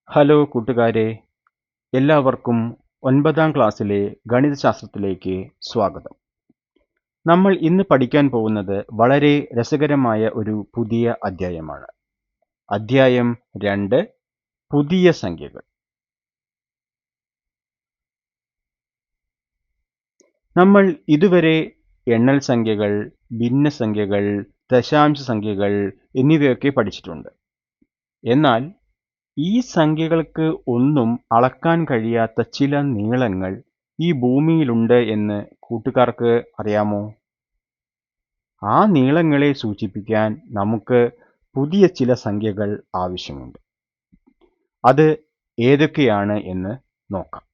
Hello കൂട്ടുകാരെ, എല്ലാവർക്കും 9ാം ക്ലാസ്സിലെ ഗണിതശാസ്ത്രത്തിലേക്ക് സ്വാഗതം. നമ്മൾ ഇന്ന് പഠിക്കാൻ പോകുന്നത് വളരെ രസകരമായ ഒരു പുതിയ അധ്യായമാണ്. അധ്യായം 2, പുതിയ സംഖ്യകൾ. നമ്മൾ ഇതുവരെ എണ്ണൽ സംഖ്യകൾ, ഭിന്നസംഖ്യകൾ, ദശാംശ സംഖ്യകൾ എന്നിവയൊക്കെ പഠിച്ചിട്ടുണ്ട്. എന്നാൽ ഈ സംഖ്യകൾക്ക് ഒന്നും അളക്കാൻ കഴിയാത്ത ചില നീളങ്ങൾ ഈ ഭൂമിയിലുണ്ട് എന്ന് കൂട്ടുകാർക്ക് അറിയാമോ? ആ നീളങ്ങളെ സൂചിപ്പിക്കാൻ നമുക്ക് പുതിയ ചില സംഖ്യകൾ ആവശ്യമുണ്ട്. അത് ഏതൊക്കെയാണ് എന്ന് നോക്കാം.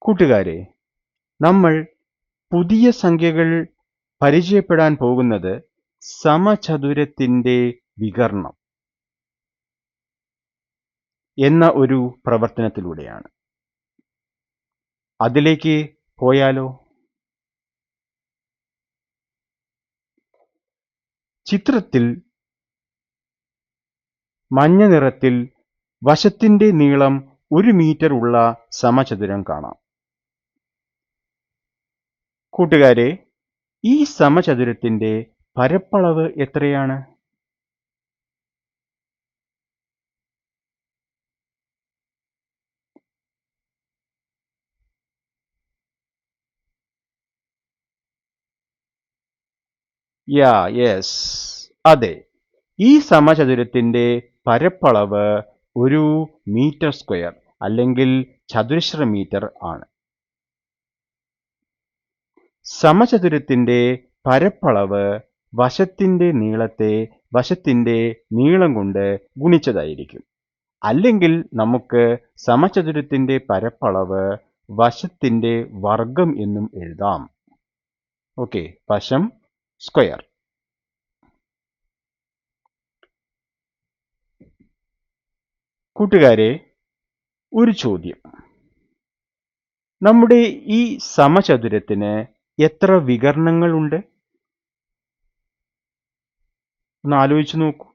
കൂട്ടുകാരെ, നമ്മൾ പുതിയ സംഖ്യകൾ പരിചയപ്പെടാൻ പോകുന്നത് സമചതുരത്തിന്റെ വികർണം എന്ന ഒരു പ്രവർത്തനത്തിലൂടെയാണ്. അതിലേക്ക് പോയാലോ? ചിത്രത്തിൽ മഞ്ഞ നിറത്തിൽ വശത്തിന്റെ നീളം 1 മീറ്റർ ഉള്ള സമചതുരം കാണാം. കൂട്ടുകാരെ, ഈ സമചതുരത്തിന്റെ പരപ്പളവ് എത്രയാണ്? യെസ്, അതെ. ഈ സമചതുരത്തിന്റെ പരപ്പളവ് 1 മീറ്റർ സ്ക്വയർ അല്ലെങ്കിൽ ചതുരശ്ര മീറ്റർ ആണ്. സമചതുരത്തിന്റെ പരപ്പളവ് വശത്തിന്റെ നീളത്തെ വശത്തിന്റെ നീളം കൊണ്ട് ഗുണിച്ചതായിരിക്കും. അല്ലെങ്കിൽ നമുക്ക് സമചതുരത്തിന്റെ പരപ്പളവ് വശത്തിന്റെ വർഗം എന്നും എഴുതാം. ഓക്കെ, വശം സ്ക്വയർ. കൂട്ടുകാരെ, ഒരു ചോദ്യം. നമ്മുടെ ഈ സമചതുരത്തിന് എത്ര വികർണങ്ങൾ ഉണ്ട്? ഒന്ന് ആലോചിച്ച് നോക്കൂ,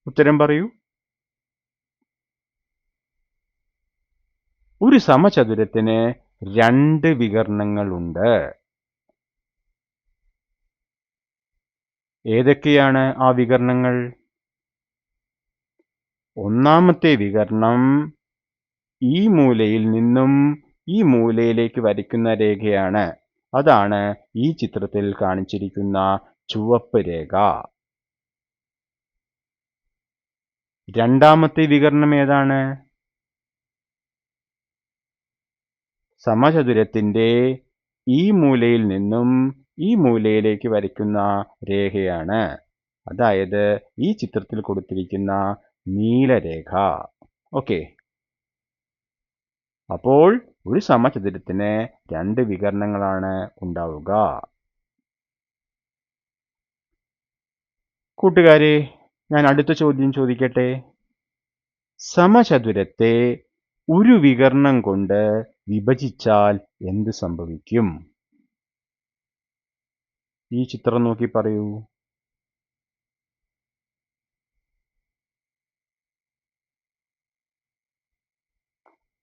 ഉത്തരം പറയൂ. ഒരു സമചതുരത്തിന് 2 വികർണങ്ങളുണ്ട്. ഏതൊക്കെയാണ് ആ വികർണങ്ങൾ? ഒന്നാമത്തെ വികർണം ഈ മൂലയിൽ നിന്നും ഈ മൂലയിലേക്ക് വരയ്ക്കുന്ന രേഖയാണ്. അതാണ് ഈ ചിത്രത്തിൽ കാണിച്ചിരിക്കുന്ന ചുവപ്പ് രേഖ. രണ്ടാമത്തെ വികർണം ഏതാണ്? സമചതുരത്തിന്റെ ഈ മൂലയിൽ നിന്നും ഈ മൂലയിലേക്ക് വരയ്ക്കുന്ന രേഖയാണ്. അതായത് ഈ ചിത്രത്തിൽ കൊടുത്തിരിക്കുന്ന നീലരേഖ. ഓക്കെ, അപ്പോൾ ഒരു സമചതുരത്തിന് 2 വികർണങ്ങളാണ് ഉണ്ടാവുക. കൂട്ടുകാരെ, ഞാൻ അടുത്ത ചോദ്യം ചോദിക്കട്ടെ. സമചതുരത്തെ ഒരു വികർണം കൊണ്ട് വിഭജിച്ചാൽ എന്ത് സംഭവിക്കും? ഈ ചിത്രം നോക്കി പറയൂ.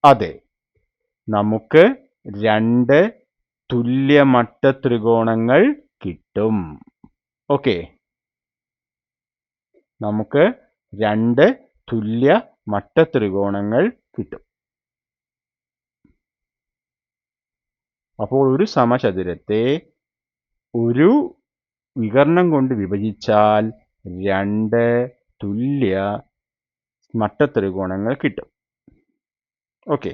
അതെ, നമുക്ക് 2 തുല്യമട്ട ത്രികോണങ്ങൾ കിട്ടും. ഓക്കെ, നമുക്ക് 2 തുല്യമട്ട ത്രികോണങ്ങൾ കിട്ടും. അപ്പോൾ ഒരു സമചതുരത്തെ ഒരു വികർണം കൊണ്ട് വിഭജിച്ചാൽ 2 തുല്യ മട്ടത്രികോണങ്ങൾ കിട്ടും. ഓക്കെ,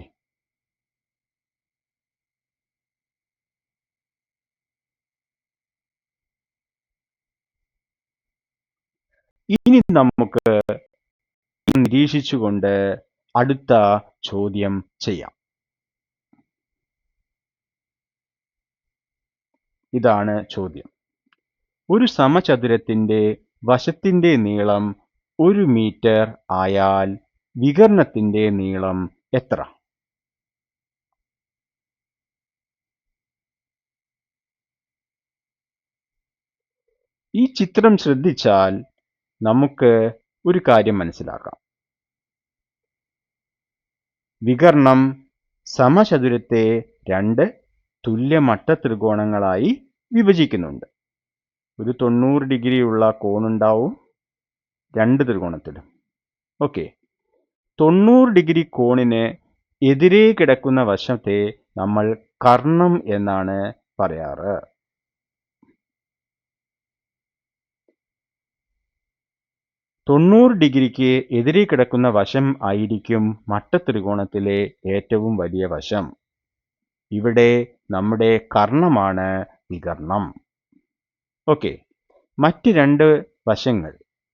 ഇനി നമുക്ക് നിരീക്ഷിച്ചുകൊണ്ട് അടുത്ത ചോദ്യം ചെയ്യാം. ഇതാണ് ചോദ്യം. ഒരു സമചതുരത്തിന്റെ വശത്തിന്റെ നീളം 1 മീറ്റർ ആയാൽ വികർണത്തിന്റെ നീളം എത്ര? ഈ ചിത്രം ശ്രദ്ധിച്ചാൽ നമുക്ക് ഒരു കാര്യം മനസ്സിലാക്കാം. വികർണം സമചതുരത്തെ രണ്ട് തുല്യമട്ട ത്രികോണങ്ങളായി വിഭജിക്കുന്നുണ്ട്. ഒരു 90 ഡിഗ്രിയുള്ള കോണുണ്ടാവും രണ്ട് ത്രികോണത്തിലും. ഓക്കെ, 90 ഡിഗ്രി കോണിന് എതിരെ കിടക്കുന്ന വശത്തെ നമ്മൾ കർണം എന്നാണ് പറയാറ്. തൊണ്ണൂറ് ഡിഗ്രിക്ക് എതിരെ കിടക്കുന്ന വശം ആയിരിക്കും മട്ടത്രികോണത്തിലെ ഏറ്റവും വലിയ വശം. ഇവിടെ നമ്മുടെ കർണമാണ് വികർണം. ഓക്കെ, മറ്റ് രണ്ട് വശങ്ങൾ,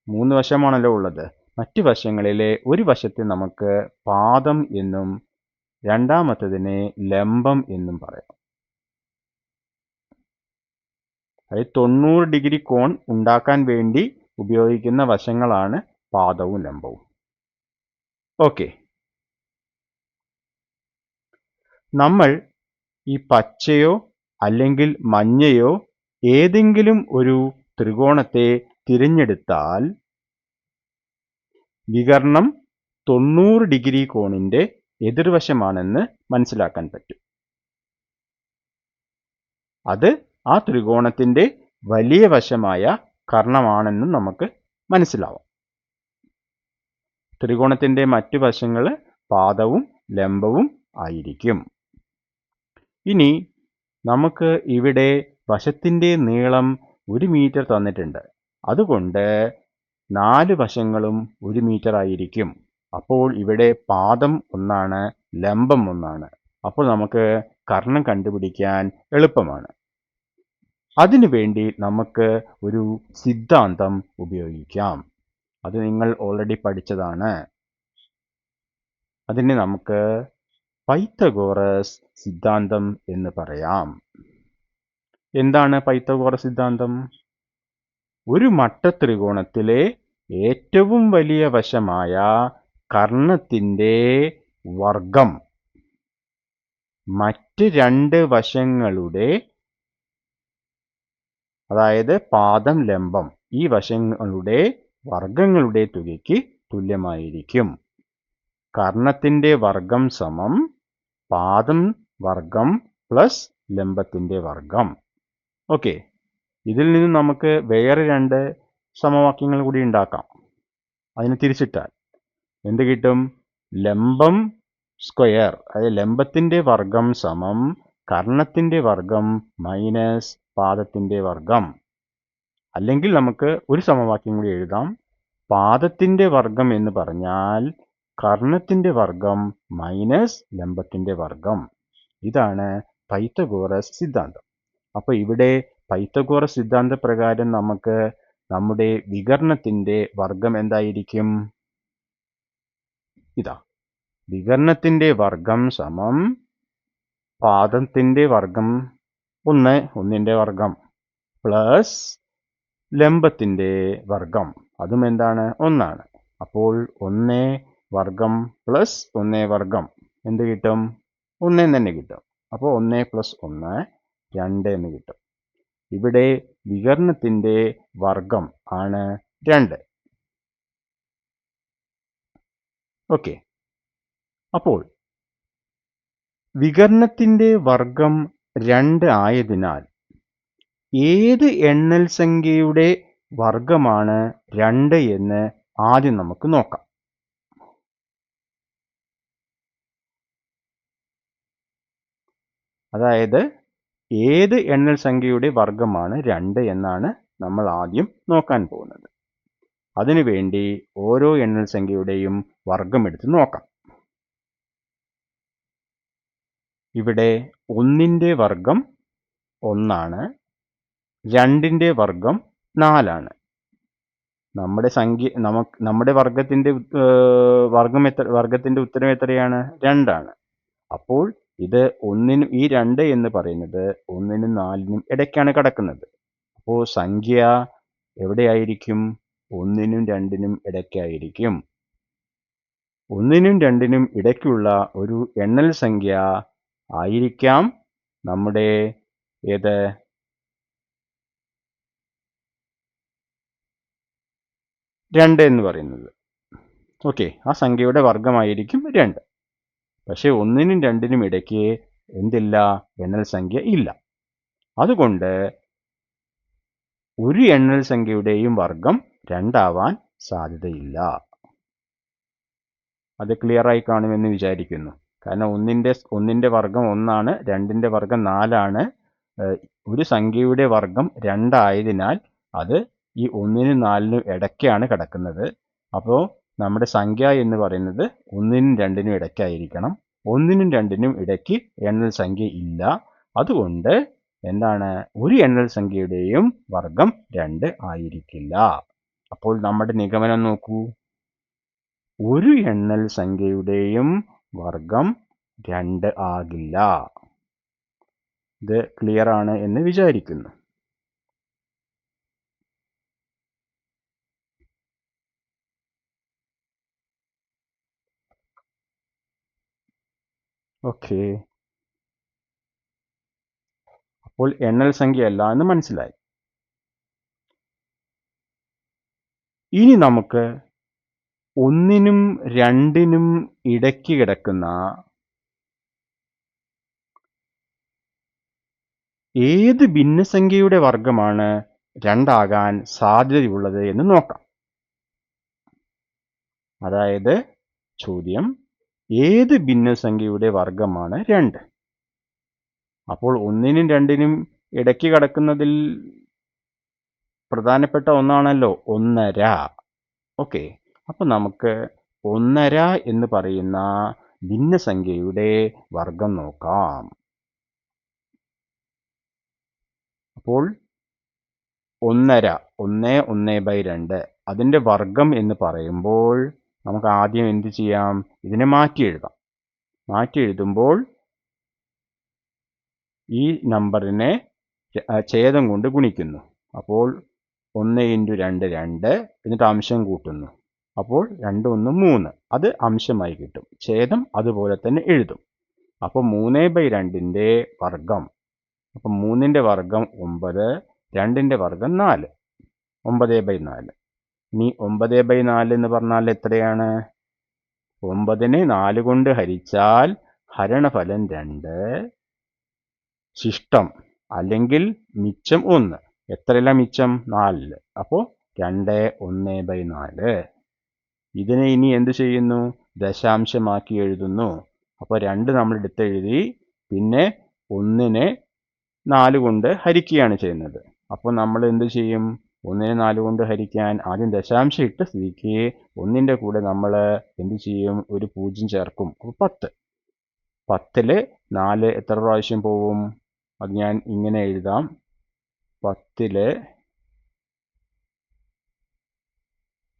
3 വശമാണല്ലോ ഉള്ളത്. മറ്റ് വശങ്ങളിലെ ഒരു വശത്തെ നമുക്ക് പാദം എന്നും രണ്ടാമത്തതിനെ ലംബം എന്നും പറയാം. അതായത് 90 ഡിഗ്രി കോൺ ഉണ്ടാക്കാൻ വേണ്ടി ഉപയോഗിക്കുന്ന വശങ്ങളാണ് പാദവും ലംബവും. ഓക്കെ, നമ്മൾ ഈ പച്ചയോ അല്ലെങ്കിൽ മഞ്ഞയോ ഏതെങ്കിലും ഒരു ത്രികോണത്തെ തിരഞ്ഞെടുത്താൽ വികർണം 90 ഡിഗ്രി കോണിന്റെ എതിർവശമാണെന്ന് മനസ്സിലാക്കാൻ പറ്റും. അത് ആ ത്രികോണത്തിന്റെ വലിയ വശമായ കർണമാണെന്നും നമുക്ക് മനസ്സിലാവും. ത്രികോണത്തിന്റെ മറ്റു വശങ്ങൾ പാദവും ലംബവും ആയിരിക്കും. ഇനി നമുക്ക് ഇവിടെ വശത്തിന്റെ നീളം 1 മീറ്റർ തന്നിട്ടുണ്ട്. അതുകൊണ്ട് 4 വശങ്ങളും 1 മീറ്റർ ആയിരിക്കും. അപ്പോൾ ഇവിടെ പാദം 1 ലംബം 1. അപ്പോൾ നമുക്ക് കർണം കണ്ടുപിടിക്കാൻ എളുപ്പമാണ്. അതിനുവേണ്ടി നമുക്ക് ഒരു സിദ്ധാന്തം ഉപയോഗിക്കാം. അത് നിങ്ങൾ ഓൾറെഡി പഠിച്ചതാണ്. അതിനെ നമുക്ക് പൈത്തഗോറസ് സിദ്ധാന്തം എന്ന് പറയാം. എന്താണ് പൈത്തഗോറസ് സിദ്ധാന്തം? ഒരു മട്ടത്രികോണത്തിലെ ഏറ്റവും വലിയ വശമായ കർണത്തിന്റെ വർഗം മറ്റ് രണ്ട് വശങ്ങളുടെ, അതായത് പാദം ലംബം, ഈ വശങ്ങളുടെ വർഗങ്ങളുടെ തുകയ്ക്ക് തുല്യമായിരിക്കും. കർണത്തിന്റെ വർഗം സമം പാദം വർഗം പ്ലസ് ലംബത്തിന്റെ വർഗം. ഓക്കെ, ഇതിൽ നിന്ന് നമുക്ക് വേറെ രണ്ട് സമവാക്യങ്ങൾ കൂടി ഉണ്ടാക്കാം. അതിന് തിരിച്ചിട്ടാൽ എന്ത് കിട്ടും? ലംബം സ്ക്വയർ, അതായത് ലംബത്തിന്റെ വർഗം സമം കർണത്തിന്റെ വർഗം മൈനസ് പാദത്തിന്റെ വർഗം. അല്ലെങ്കിൽ നമുക്ക് ഒരു സമവാക്യം കൂടി എഴുതാം. പാദത്തിന്റെ വർഗം എന്ന് പറഞ്ഞാൽ കർണത്തിന്റെ വർഗം മൈനസ് ലംബത്തിന്റെ വർഗം. ഇതാണ് പൈത്തഗോറസ് സിദ്ധാന്തം. അപ്പോൾ ഇവിടെ പൈത്തഗോറസ് സിദ്ധാന്ത പ്രകാരം നമുക്ക് നമ്മുടെ വികർണത്തിന്റെ വർഗം എന്തായിരിക്കും? ഇതാ, വികർണത്തിന്റെ വർഗം സമം പാദത്തിന്റെ വർഗം 1ന്റെ വർഗം പ്ലസ് ലംബത്തിന്റെ വർഗം, അതും എന്താണ്? 1. അപ്പോൾ 1 വർഗം പ്ലസ് 1 വർഗം എന്ത് കിട്ടും? 1 തന്നെ കിട്ടും. അപ്പോൾ 1 പ്ലസ് 1 2 എന്ന് കിട്ടും. ഇവിടെ വികർണത്തിന്റെ വർഗം ആണ് 2. ഓക്കെ, അപ്പോൾ വികർണത്തിന്റെ വർഗം 2 ആയതിനാൽ ഏത് എണ്ണൽ സംഖ്യയുടെ വർഗമാണ് 2 എന്ന് ആദ്യം നമുക്ക് നോക്കാം. അതായത് ഏത് എണ്ണൽ സംഖ്യയുടെ വർഗമാണ് 2 എന്നാണ് നമ്മൾ ആദ്യം നോക്കാൻ പോകുന്നത്. അതിനുവേണ്ടി ഓരോ എണ്ണൽ സംഖ്യയുടെയും വർഗം എടുത്ത് നോക്കാം. ഇവിടെ 1ന്റെ വർഗം 1, 2ന്റെ വർഗം 4. നമ്മുടെ വർഗത്തിന്റെ ഉത്തരം എത്രയാണ്? 2. അപ്പോൾ ഇത് ഈ 2 എന്ന് പറയുന്നത് 1നും 4നും ഇടയ്ക്കാണ് കിടക്കുന്നത്. അപ്പോൾ സംഖ്യ എവിടെയായിരിക്കും? 1നും 2നും ഇടയ്ക്കായിരിക്കും. 1നും 2നും ഇടയ്ക്കുള്ള ഒരു എണ്ണൽ സംഖ്യ ആയിരിക്കാം നമ്മുടെ 2 എന്ന് പറയുന്നത്. ഓക്കെ, ആ സംഖ്യയുടെ വർഗമായിരിക്കും 2. പക്ഷേ 1നും 2നും ഇടയ്ക്ക് എന്തില്ല? എണ്ണൽ സംഖ്യ ഇല്ല. അതുകൊണ്ട് ഒരു എണ്ണൽ സംഖ്യയുടെയും വർഗം 2 ആവാൻ സാധ്യതയില്ല. അത് ക്ലിയർ ആയി കാണുമെന്ന് വിചാരിക്കുന്നു. കാരണം ഒന്നിന്റെ വർഗം 1 ആണ്, 2ന്റെ വർഗം 4 ആണ്. ഒരു സംഖ്യയുടെ വർഗം 2 ആയതിനാൽ അത് ഈ 1നും 4നും ഇടയ്ക്കാണ് കിടക്കുന്നത്. അപ്പോൾ നമ്മുടെ സംഖ്യ എന്ന് പറയുന്നത് 1നും 2നും ഇടയ്ക്കായിരിക്കണം. 1നും 2നും ഇടയ്ക്ക് എണ്ണൽ സംഖ്യ ഇല്ല. അതുകൊണ്ട് എന്താണ്? ഒരു എണ്ണൽ സംഖ്യയുടെയും വർഗം 2 ആയിരിക്കില്ല. അപ്പോൾ നമ്മുടെ നിഗമനം നോക്കൂ. ഒരു എണ്ണൽ സംഖ്യയുടെയും വർഗം 2 ആകില്ല. ഇത് ക്ലിയർ ആണ് എന്ന് വിചാരിക്കുന്നു. ഓക്കെ, അപ്പോൾ എണ്ണൽ സംഖ്യയല്ല എന്ന് മനസ്സിലായി. ഇനി നമുക്ക് 1നും 2നും ഇടയ്ക്ക് കിടക്കുന്ന ഏത് ഭിന്നസംഖ്യയുടെ വർഗമാണ് 2 ആകാൻ സാധ്യതയുള്ളത് എന്ന് നോക്കാം. അതായത് ചോദ്യം, ഏത് ഭിന്നസംഖ്യയുടെ വർഗമാണ് 2? അപ്പോൾ 1നും 2നും ഇടയ്ക്ക് കിടക്കുന്നതിൽ പ്രധാനപ്പെട്ട ഒന്നാണല്ലോ 1.5. ഓക്കെ, അപ്പോൾ നമുക്ക് 1.5 എന്ന് പറയുന്ന ഭിന്നസംഖ്യയുടെ വർഗം നോക്കാം. അപ്പോൾ 1.5 1/2 അതിൻ്റെ വർഗം എന്ന് പറയുമ്പോൾ നമുക്ക് ആദ്യം എന്ത് ചെയ്യാം? ഇതിനെ മാറ്റി എഴുതാം. മാറ്റി എഴുതുമ്പോൾ ഈ നമ്പറിനെ ഛേദം കൊണ്ട് ഗുണിക്കുന്നു. അപ്പോൾ 1 × 2 2, എന്നിട്ട് അംശം കൂട്ടുന്നു. അപ്പോൾ 2 1 3, അത് അംശമായി കിട്ടും. ഛേദം അതുപോലെ തന്നെ എഴുതും. അപ്പോൾ 3/2ൻ്റെ വർഗം. അപ്പം 3ൻ്റെ വർഗം 9, 2ൻ്റെ വർഗം 4, 9/4. ഇനി 9/4 എന്ന് പറഞ്ഞാൽ എത്രയാണ്? 9നെ 4 കൊണ്ട് ഹരിച്ചാൽ ഹരണഫലം 2, ശിഷ്ടം അല്ലെങ്കിൽ മിച്ചം 1. എത്രയല്ല മിച്ചം? 4. അപ്പോൾ 2 1/4. ഇതിനെ ഇനി എന്ത് ചെയ്യുന്നു? ദശാംശമാക്കി എഴുതുന്നു. അപ്പോൾ 2 നമ്മൾ എടുത്തെഴുതി, പിന്നെ 1നെ 4 കൊണ്ട് ഹരിക്കുകയാണ് ചെയ്യുന്നത്. അപ്പോൾ നമ്മൾ എന്ത് ചെയ്യും? 1നെ 4 കൊണ്ട് ഹരിക്കാൻ ആദ്യം ദശാംശം ഇട്ട സ്ഥിതിക്ക് 1ൻ്റെ കൂടെ നമ്മൾ എന്ത് ചെയ്യും? ഒരു 0 ചേർക്കും. അപ്പോൾ 10. 10ൽ 4 എത്ര പ്രാവശ്യം പോവും? അത് ഞാൻ ഇങ്ങനെ എഴുതാം. 10ൽ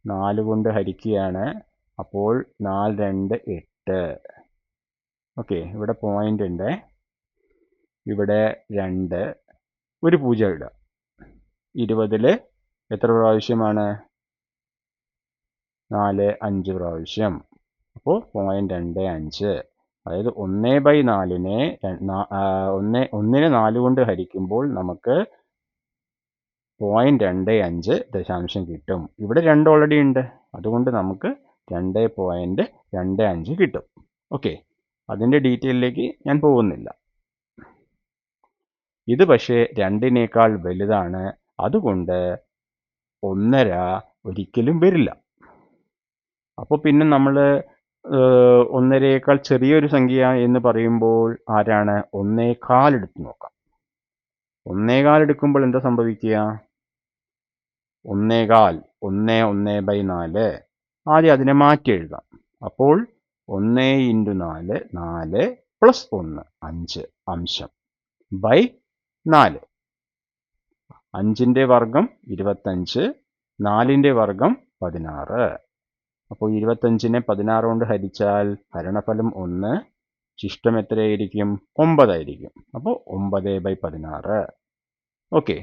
4 കൊണ്ട് ഹരിക്കുകയാണ്. അപ്പോൾ 4 2 8. ഓക്കെ, ഇവിടെ പോയിന്റ് ഉണ്ട്. ഇവിടെ 2, ഒരു 0 ഇടുക. 20ൽ എത്ര പ്രാവശ്യമാണ്? 4 5 പ്രാവശ്യം. അപ്പോൾ 0.25. അതായത് 1/4നെ 1നെ 4 കൊണ്ട് ഹരിക്കുമ്പോൾ നമുക്ക് 0.25 ദശാംശം കിട്ടും. ഇവിടെ 2 ഓൾറെഡി ഉണ്ട്, അതുകൊണ്ട് നമുക്ക് 2.25 കിട്ടും. ഓക്കെ, അതിൻ്റെ ഡീറ്റെയിലേക്ക് ഞാൻ പോകുന്നില്ല. ഇത് പക്ഷേ 2നേക്കാൾ വലുതാണ്. അതുകൊണ്ട് 1.5 ഒരിക്കലും വരില്ല. അപ്പോൾ പിന്നെ നമ്മൾ 1.5യേക്കാൾ ചെറിയൊരു സംഖ്യ എന്ന് പറയുമ്പോൾ ആരാണ്? 1.25 എടുത്ത് നോക്കാം. 1.25 എടുക്കുമ്പോൾ എന്താ സംഭവിക്കുക? 1.25 1 1/4. ആദ്യം അതിനെ മാറ്റി എഴുതാം. അപ്പോൾ 1 × 4 4 + 1 5 അംശം ബൈ 4. 5ൻ്റെ വർഗം 25, 4ൻ്റെ വർഗം 16. അപ്പോൾ 25നെ 16 കൊണ്ട് ഹരിച്ചാൽ ഹരണഫലം 1, ശിഷ്ടം എത്രയായിരിക്കും? 9 ആയിരിക്കും. അപ്പോൾ 9/16. ഓക്കെ,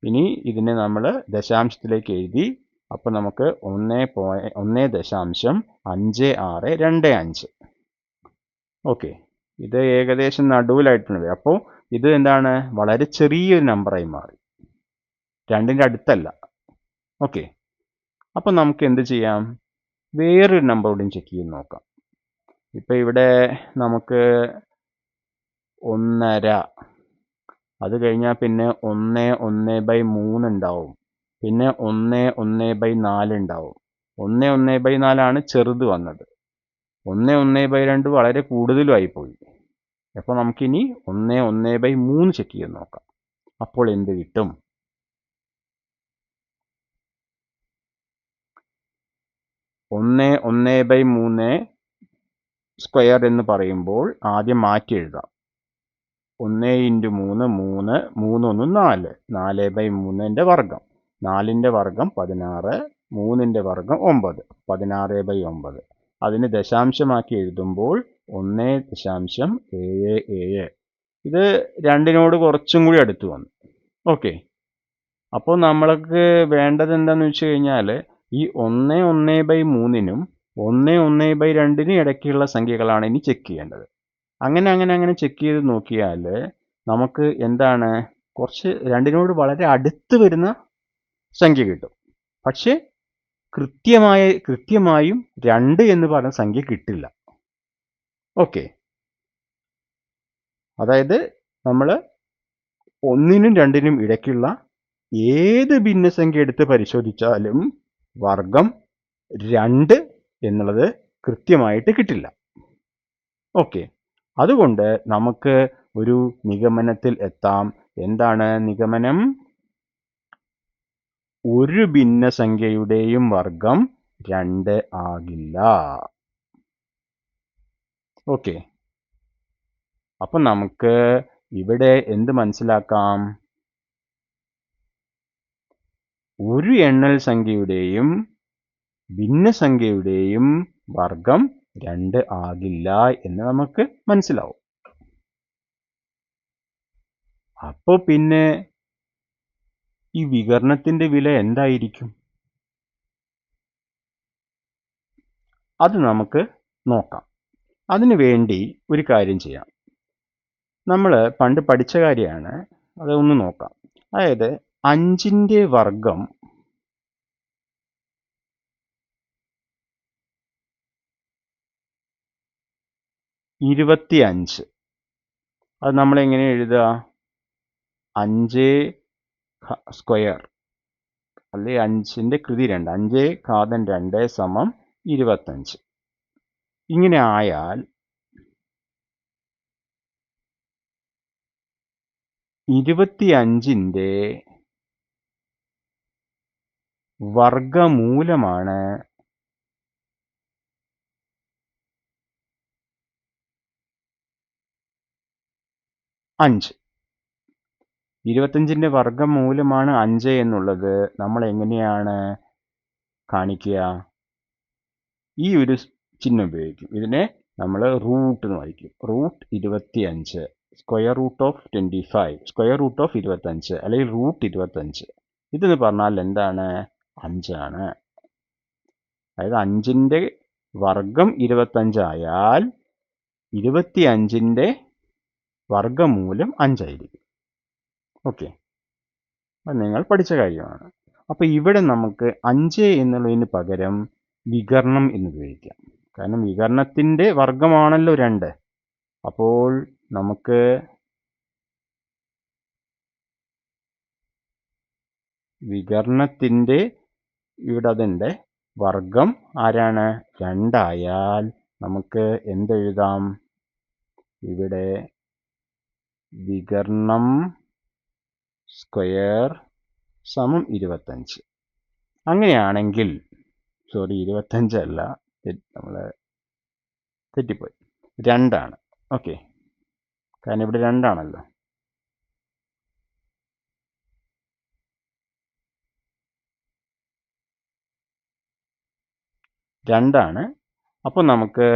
ഇനി ഇതിനെ നമ്മൾ ദശാംശത്തിലേക്ക് എഴുതി. അപ്പോൾ നമുക്ക് 1.5625. ഓക്കെ, ഇത് ഏകദേശം നടുവിലായിട്ടുണ്ട്. അപ്പോൾ ഇത് എന്താണ്? വളരെ ചെറിയൊരു നമ്പറായി മാറി, 2ൻ്റെ അടുത്തല്ല. ഓക്കെ, അപ്പോൾ നമുക്ക് എന്ത് ചെയ്യാം? വേറൊരു നമ്പറോടും ചെക്ക് ചെയ്ത് നോക്കാം. ഇപ്പം ഇവിടെ നമുക്ക് 1.5, അത് കഴിഞ്ഞാൽ പിന്നെ 1/3 ഉണ്ടാവും. പിന്നെ 1/4 ഉണ്ടാവും. 1/4 ആണ് ചെറുത് വന്നത്. 1/2 വളരെ കൂടുതലുമായിപ്പോയി. അപ്പോൾ നമുക്കിനി 1/3 ചെക്ക് ചെയ്ത് നോക്കാം. അപ്പോൾ എന്ത് കിട്ടും? 1/3 സ്ക്വയർ എന്ന് പറയുമ്പോൾ ആദ്യം മാറ്റി എഴുതാം. 1 × 3 3, 3 1 4, 4/3 വർഗം. 4ന്റെ വർഗം 16, 3ന്റെ വർഗം 9, 16/9. അതിന് ദശാംശമാക്കി എഴുതുമ്പോൾ 1.77. ഇത് 2നോട് കുറച്ചും കൂടി അടുത്ത് വന്നു. ഓക്കെ, അപ്പോൾ നമ്മൾക്ക് വേണ്ടത് എന്താണെന്ന് വെച്ച് കഴിഞ്ഞാൽ ഈ 1/3നും 1/2നും ഇടയ്ക്കുള്ള സംഖ്യകളാണ് ഇനി ചെക്ക് ചെയ്യേണ്ടത്. അങ്ങനെ ചെക്ക് ചെയ്ത് നോക്കിയാൽ നമുക്ക് എന്താണ്, കുറച്ച് 2നോട് വളരെ അടുത്ത് വരുന്ന സംഖ്യ കിട്ടും. പക്ഷേ കൃത്യമായും 2 എന്ന് പറയുന്ന സംഖ്യ കിട്ടില്ല. ഓക്കെ, അതായത് നമ്മൾ 1നും 2നും ഇടയ്ക്കുള്ള ഏത് ഭിന്നസംഖ്യ എടുത്ത് പരിശോധിച്ചാലും വർഗം 2 എന്നുള്ളത് കൃത്യമായിട്ട് കിട്ടില്ല. ഓക്കെ, അതുകൊണ്ട് നമുക്ക് ഒരു നിഗമനത്തിൽ എത്താം. എന്താണ് നിഗമനം? ഒരു ഭിന്നസംഖ്യയുടെയും വർഗം 2 ആകില്ല. ഓക്കെ, അപ്പം നമുക്ക് ഇവിടെ എന്ത് മനസ്സിലാക്കാം? ഒരു എണ്ണൽ സംഖ്യയുടെയും ഭിന്നസംഖ്യയുടെയും വർഗം 2 ആകില്ല എന്ന് നമുക്ക് മനസ്സിലാവും. അപ്പോൾ പിന്നെ ഈ വികരണത്തിന്റെ വില എന്തായിരിക്കും? അത് നമുക്ക് നോക്കാം. അതിനു വേണ്ടി ഒരു കാര്യം ചെയ്യാം. നമ്മൾ പണ്ട് പഠിച്ച കാര്യമാണ്, അതൊന്ന് നോക്കാം. അതായത് 5ന്റെ വർഗം 25. അത് നമ്മൾ എങ്ങനെ എഴുതുക? 5 സ്ക്വയർ അല്ലെ 5ന്റെ കൃതി 2, 5 ഘാതം 2 സമം 25. ഇങ്ങനെ ആയാൽ 25ന്റെ വർഗമൂലമാണ് 5. 25ന്റെ വർഗമൂലമാണ് 5 എന്നുള്ളത് നമ്മൾ എങ്ങനെയാണ് കാണിക്കുക? ഈ ഒരു ചിഹ്നം ഉപയോഗിക്കും. ഇതിനെ നമ്മൾ റൂട്ട് എന്ന് വായിക്കും. Root 25, square root of 25, square root of 25 അല്ലെങ്കിൽ റൂട്ട് 25. ഇതെന്ന് പറഞ്ഞാൽ എന്താണ്? 5 ആണ്. അതായത് 5ന്റെ വർഗം 25 ആയാൽ 25ന്റെ വർഗമൂലം 5 ആയിരിക്കും. ഓക്കെ, അത് നിങ്ങൾ പഠിച്ച കാര്യമാണ്. അപ്പോൾ ഇവിടെ നമുക്ക് 5 എന്നുള്ളതിന് പകരം വികരണം എന്ന് ഉപയോഗിക്കാം. കാരണം വികരണത്തിൻ്റെ വർഗമാണല്ലോ 2. അപ്പോൾ നമുക്ക് വികരണത്തിൻ്റെ ഇവിടെ അതിൻ്റെ വർഗം ആരാണ്? 2 ആയാൽ നമുക്ക് എന്തെഴുതാം? ഇവിടെ വികരണം സ്ക്വയർ സമം 25. അങ്ങനെയാണെങ്കിൽ 25 അല്ല, നമ്മൾ തെറ്റിപ്പോയി, 2 ആണ്. ഓക്കെ, കാരണം ഇവിടെ 2 ആണല്ലോ. രണ്ടാണ്. അപ്പോൾ നമുക്ക്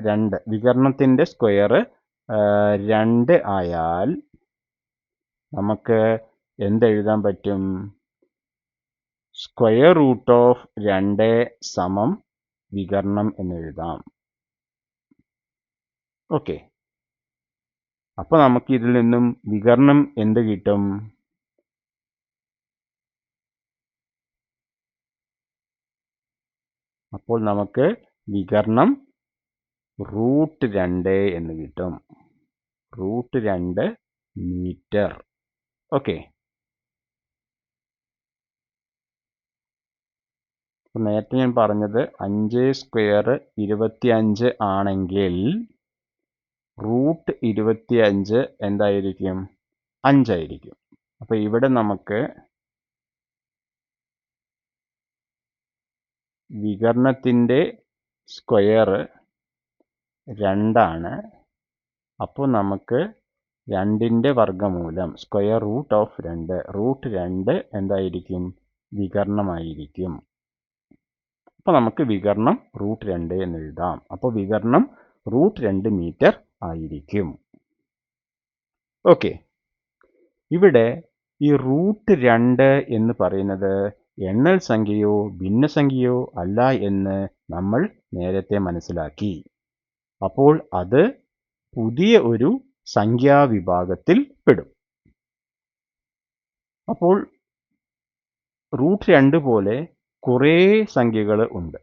2 വികരണത്തിൻ്റെ സ്ക്വയർ 2 ആയാൽ നമുക്ക് എന്തെഴുതാൻ പറ്റും? സ്ക്വയർ റൂട്ട് ഓഫ് 2 സമം വികരണം എന്നെഴുതാം. ഓക്കെ, അപ്പോൾ നമുക്ക് ഇതിൽ നിന്നും വികരണം എന്ത് കിട്ടും? അപ്പോൾ നമുക്ക് വികർണം √2 എന്ന് കിട്ടും. √2 മീറ്റർ. ഓക്കെ. നേരത്തെ ഞാൻ പറഞ്ഞത് 5² 25 ആണെങ്കിൽ √25 എന്തായിരിക്കും? 5 ആയിരിക്കും. അപ്പോൾ ഇവിടെ നമുക്ക് വികർണത്തിൻ്റെ സ്ക്വയർ 2 ആണ്. അപ്പോൾ നമുക്ക് 2ൻ്റെ വർഗ്ഗമൂലം സ്ക്വയർ റൂട്ട് ഓഫ് 2 √2 എന്തായിരിക്കും? വികർണമായിരിക്കും. അപ്പോൾ നമുക്ക് വികർണം √2 എന്ന് എഴുതാം. അപ്പോൾ വികർണം √2 മീറ്റർ ആയിരിക്കും. ഓക്കെ. ഇവിടെ ഈ √2 എന്ന് പറയുന്നത് എണ്ണൽ സംഖ്യയോ ഭിന്നസംഖ്യയോ അല്ല എന്ന് നമ്മൾ നേരത്തെ മനസ്സിലാക്കി. അപ്പോൾ അത് പുതിയ ഒരു സംഖ്യാവിഭാഗത്തിൽ പെടും. അപ്പോൾ √2 പോലെ കുറേ സംഖ്യകൾ ഉണ്ട്.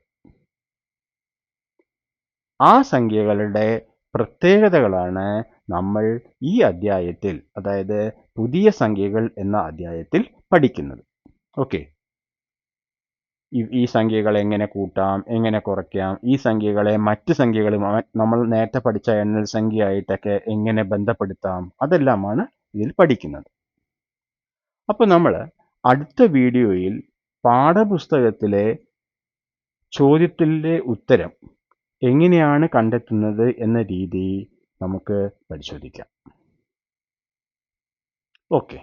ആ സംഖ്യകളുടെ പ്രത്യേകതകളാണ് നമ്മൾ ഈ അധ്യായത്തിൽ, അതായത് പുതിയ സംഖ്യകൾ എന്ന അധ്യായത്തിൽ പഠിക്കുന്നത്. ഓക്കെ. ഈ സംഖ്യകളെ എങ്ങനെ കൂട്ടാം, എങ്ങനെ കുറയ്ക്കാം, ഈ സംഖ്യകളെ മറ്റ് സംഖ്യകളുമായി നമ്മൾ നേരത്തെ പഠിച്ച എണ്ണൽ സംഖ്യയായിട്ടൊക്കെ എങ്ങനെ ബന്ധപ്പെടുത്താം, അതെല്ലാമാണ് ഇതിൽ പഠിക്കുന്നത്. അപ്പോൾ നമ്മൾ അടുത്ത വീഡിയോയിൽ പാഠപുസ്തകത്തിലെ ചോദ്യത്തിൻ്റെ ഉത്തരം എങ്ങനെയാണ് കണ്ടെത്തുന്നത് എന്ന രീതി നമുക്ക് പരിശോധിക്കാം. ഓക്കെ.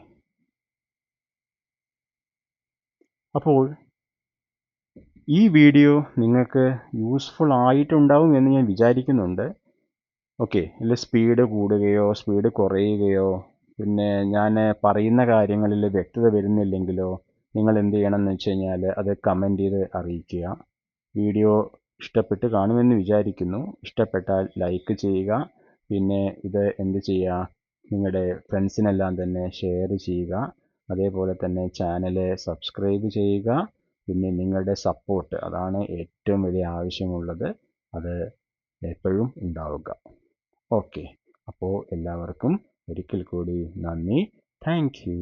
അപ്പോൾ ഈ വീഡിയോ നിങ്ങൾക്ക് യൂസ്ഫുൾ ആയിട്ടുണ്ടാവും എന്ന് ഞാൻ വിചാരിക്കുന്നുണ്ട്. ഓക്കെ. ഇതിൽ സ്പീഡ് കൂടുകയോ സ്പീഡ് കുറയുകയോ പിന്നെ ഞാൻ പറയുന്ന കാര്യങ്ങളിൽ വ്യക്തത വരുന്നില്ലെങ്കിലോ നിങ്ങൾ എന്ത് ചെയ്യണമെന്ന് വെച്ച് കഴിഞ്ഞാൽ അത് കമൻറ്റ് ചെയ്ത് അറിയിക്കുക. വീഡിയോ ഇഷ്ടപ്പെട്ട് കാണുമെന്ന് വിചാരിക്കുന്നു. ഇഷ്ടപ്പെട്ടാൽ ലൈക്ക് ചെയ്യുക. പിന്നെ ഇത് എന്ത് ചെയ്യുക, നിങ്ങളുടെ ഫ്രണ്ട്സിനെല്ലാം തന്നെ ഷെയർ ചെയ്യുക. അതേപോലെ തന്നെ ചാനൽ സബ്സ്ക്രൈബ് ചെയ്യുക. പിന്നെ നിങ്ങളുടെ സപ്പോർട്ട്, അതാണ് ഏറ്റവും വലിയ ആവശ്യമുള്ളത്, അത് എപ്പോഴും ഉണ്ടാവുക. ഓക്കെ. അപ്പോൾ എല്ലാവർക്കും ഒരിക്കൽ കൂടി നന്ദി. Thank you.